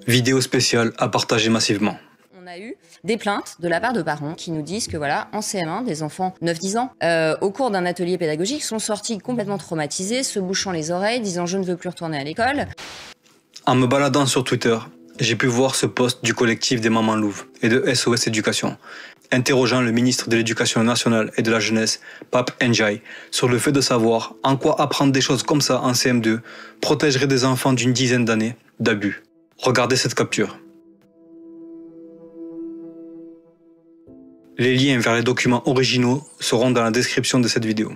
Vidéo spéciale à partager massivement. On a eu des plaintes de la part de parents qui nous disent que voilà, en CM1, des enfants 9-10 ans, au cours d'un atelier pédagogique, sont sortis complètement traumatisés, se bouchant les oreilles, disant « je ne veux plus retourner à l'école ». En me baladant sur Twitter, j'ai pu voir ce post du collectif des Mamans Louves et de SOS Éducation, interrogeant le ministre de l'Éducation nationale et de la jeunesse, Pape Ndiaye, sur le fait de savoir en quoi apprendre des choses comme ça en CM2 protégerait des enfants d'une dizaine d'années d'abus. Regardez cette capture. Les liens vers les documents originaux seront dans la description de cette vidéo.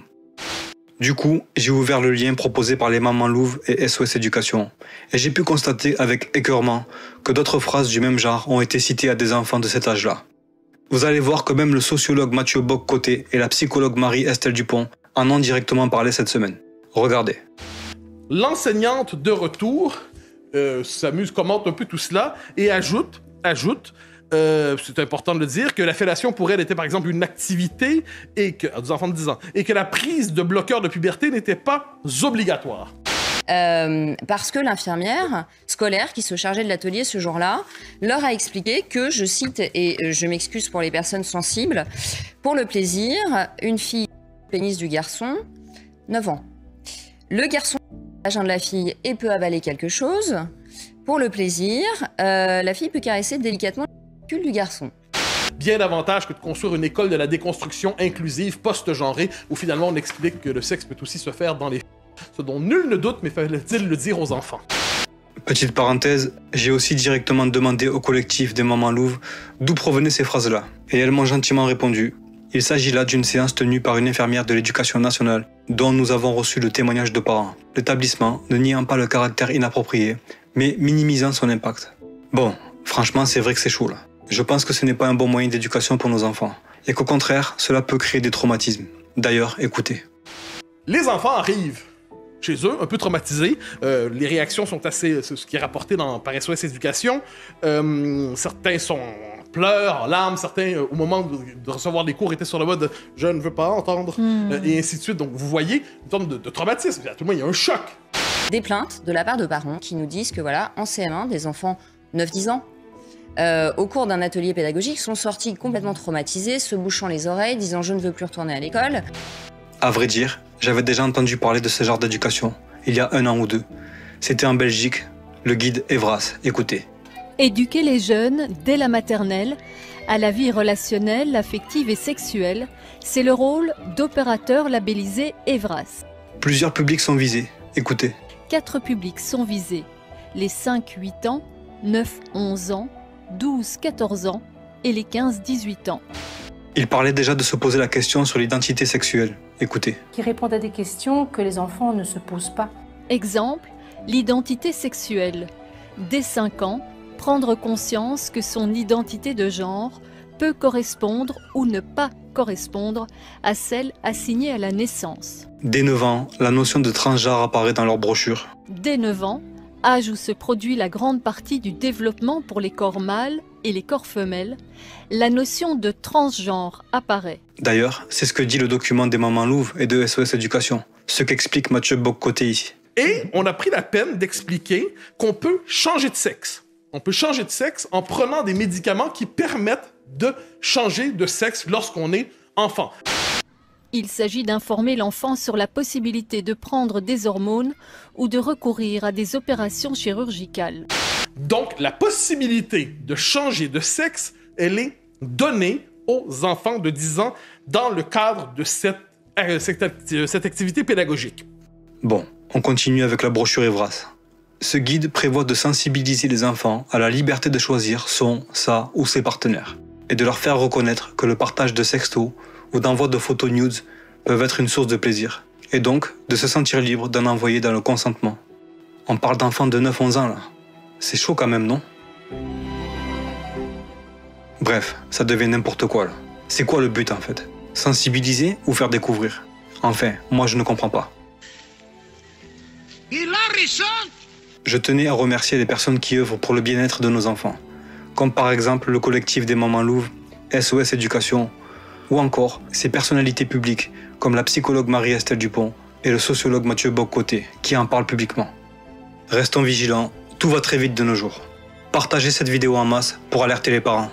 Du coup, j'ai ouvert le lien proposé par les Mamans Louves et SOS Éducation, et j'ai pu constater avec écœurement que d'autres phrases du même genre ont été citées à des enfants de cet âge-là. Vous allez voir que même le sociologue Mathieu Bock-Côté et la psychologue Marie-Estelle Dupont en ont directement parlé cette semaine. Regardez. L'enseignante de retour s'amuse, commente un peu tout cela et ajoute, c'est important de le dire, que la fellation pour elle était par exemple une activité et que, à des enfants de 10 ans, et que la prise de bloqueurs de puberté n'était pas obligatoire. Parce que l'infirmière scolaire qui se chargeait de l'atelier ce jour-là leur a expliqué que, je cite, et je m'excuse pour les personnes sensibles, pour le plaisir, une fille pénis du garçon, 9 ans. Le garçon vagin de la fille et peut avaler quelque chose. Pour le plaisir, la fille peut caresser délicatement le cul du garçon. Bien davantage que de construire une école de la déconstruction inclusive post-genrée où finalement on explique que le sexe peut aussi se faire dans les ce dont nul ne doute, mais fallait-il le dire aux enfants. Petite parenthèse, j'ai aussi directement demandé au collectif des Mamans Louves d'où provenaient ces phrases-là. Et elles m'ont gentiment répondu. Il s'agit là d'une séance tenue par une infirmière de l'Éducation nationale dont nous avons reçu le témoignage de parents. L'établissement ne niant pas le caractère inapproprié, mais minimisant son impact. Bon, franchement, c'est vrai que c'est chaud là. Je pense que ce n'est pas un bon moyen d'éducation pour nos enfants. Et qu'au contraire, cela peut créer des traumatismes. D'ailleurs, écoutez. Les enfants arrivent chez eux, un peu traumatisés. Les réactions sont assez... C'est ce qui est rapporté par SOS Éducation. Certains sont en pleurs, en larmes. Certains, au moment de recevoir des cours, étaient sur le mode « je ne veux pas entendre et ainsi de suite. Donc, vous voyez une forme de traumatisme. À tout le monde, il y a un choc. Des plaintes de la part de parents qui nous disent que voilà, en CM1, des enfants 9-10 ans, au cours d'un atelier pédagogique, sont sortis complètement traumatisés, se bouchant les oreilles, disant « je ne veux plus retourner à l'école ». À vrai dire, j'avais déjà entendu parler de ce genre d'éducation, il y a 1 an ou 2. C'était en Belgique, le guide Evras, écoutez. Éduquer les jeunes, dès la maternelle, à la vie relationnelle, affective et sexuelle, c'est le rôle d'opérateur labellisé Evras. Plusieurs publics sont visés, écoutez. 4 publics sont visés, les 5-8 ans, 9-11 ans, 12-14 ans et les 15-18 ans. Il parlait déjà de se poser la question sur l'identité sexuelle. Écoutez. Qui répondent à des questions que les enfants ne se posent pas. Exemple, l'identité sexuelle. Dès 5 ans, prendre conscience que son identité de genre peut correspondre ou ne pas correspondre à celle assignée à la naissance. Dès 9 ans, la notion de transgenre apparaît dans leur brochure. Dès 9 ans, âge où se produit la grande partie du développement pour les corps mâles et les corps femelles, la notion de transgenre apparaît. D'ailleurs, c'est ce que dit le document des Mamans Louves et de SOS Éducation, ce qu'explique Mathieu Bock-Côté ici. Et on a pris la peine d'expliquer qu'on peut changer de sexe. On peut changer de sexe en prenant des médicaments qui permettent de changer de sexe lorsqu'on est enfant. Il s'agit d'informer l'enfant sur la possibilité de prendre des hormones ou de recourir à des opérations chirurgicales. Donc, la possibilité de changer de sexe, elle est donnée aux enfants de 10 ans dans le cadre de cette activité pédagogique. Bon, on continue avec la brochure Evras. Ce guide prévoit de sensibiliser les enfants à la liberté de choisir son, sa ou ses partenaires et de leur faire reconnaître que le partage de sextos ou d'envoi de photos nudes peuvent être une source de plaisir et donc de se sentir libre d'en envoyer dans le consentement. On parle d'enfants de 9-11 ans là. C'est chaud quand même, non? Bref, ça devient n'importe quoi là. C'est quoi le but en fait? Sensibiliser ou faire découvrir? Enfin, moi je ne comprends pas. Il a raison! Je tenais à remercier les personnes qui œuvrent pour le bien-être de nos enfants, comme par exemple le collectif des Mamans Louves, SOS Éducation, ou encore ces personnalités publiques comme la psychologue Marie-Estelle Dupont et le sociologue Mathieu Bock-Côté qui en parlent publiquement. Restons vigilants, tout va très vite de nos jours. partagez cette vidéo en masse pour alerter les parents.